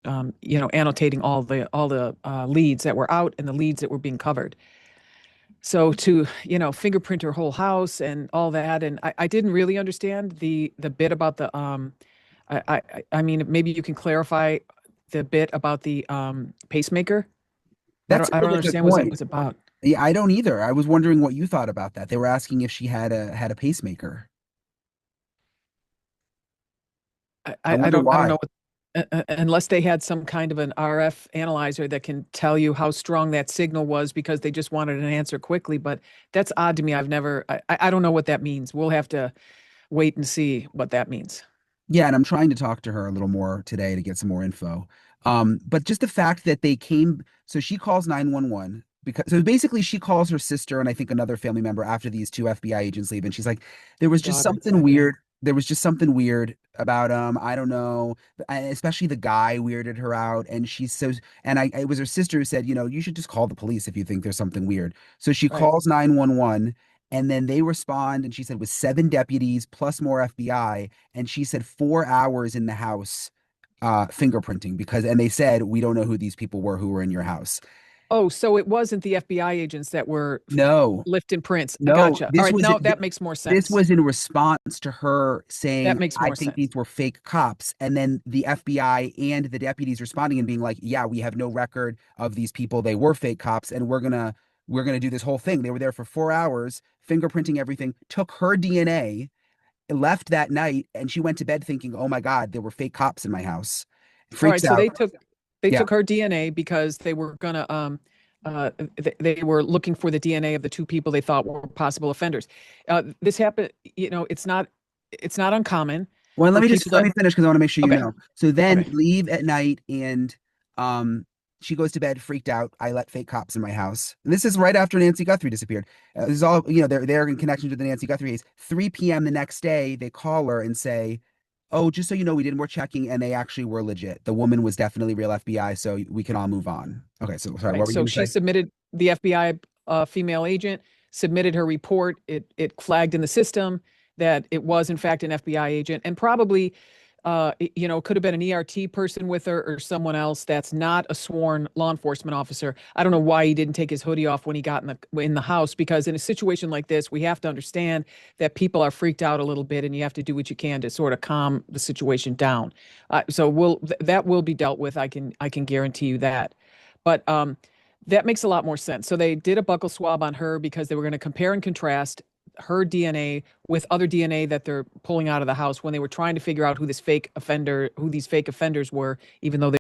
annotating all the leads that were out and the leads that were being covered. So to, fingerprint her whole house and all that, and I didn't really understand the bit about the I mean, maybe you can clarify the bit about the pacemaker. I That's don't a I don't really good understand what that point. was about. Yeah, I don't either. I was wondering what you thought about that. They were asking if she had a pacemaker. I, I I I wonder don't why. know what, unless they had some kind of an RF analyzer that can tell you how strong that signal was because they just wanted an answer quickly. But that's odd to me. I don't know what that means. We'll have to wait and see what that means. Yeah, and I'm trying to talk to her a little more today to get some more info. But just the fact that they came, so she calls 911 because so basically she calls her sister and I think another family member after these two FBI agents leave, and she's like, there was just Daughter, something I think. weird. There was just something weird about I don't know, and especially the guy weirded her out, and she's so and it was her sister who said, you should just call the police if you think there's something weird. So she Right. calls 911 and then they respond, and she said with seven deputies plus more FBI, and she said 4 hours in the house fingerprinting because and they said we don't know who these people were who were in your house. Oh, so it wasn't the FBI agents that were No, lifting prints. I no, gotcha. All right. No, that makes more this sense. was in response to her That saying, makes I more think sense. these were fake cops. And then the FBI and the deputies responding and being like, yeah, we have no record of these people. They were fake cops, and we're gonna do this whole thing. They were there for 4 hours, fingerprinting everything, took her DNA, left that night, and she went to bed thinking, oh my God, there were fake cops in my house. All Freaks right. So out. they Yeah. took her DNA because they were gonna they were looking for the DNA of the two people they thought were possible offenders. This happened. It's not uncommon Well, let for me people just let to. me finish because I want to make sure you Okay. know. So then Okay. leave at night and um she goes to bed freaked out. I let fake cops in my house. And this is right after Nancy Guthrie disappeared. This is all, they're in connection to the Nancy Guthrie case. 3 p.m. the next day, they call her and say, "Oh, just so you know, we did more checking and they actually were legit. The woman was definitely real FBI, so we can all move on." Okay, so sorry, what Right. were you So going to she say? submitted the FBI female agent submitted her report. It flagged in the system that it was in fact an FBI agent, and probably, could have been an ERT person with her or someone else that's not a sworn law enforcement officer. I don't know why he didn't take his hoodie off when he got in the house, because in a situation like this, we have to understand that people are freaked out a little bit, and you have to do what you can to sort of calm the situation down. So that will be dealt with. I can guarantee you that. But that makes a lot more sense. So they did a buccal swab on her because they were going to compare and contrast her DNA with other DNA that they're pulling out of the house when they were trying to figure out who these fake offenders were, even though they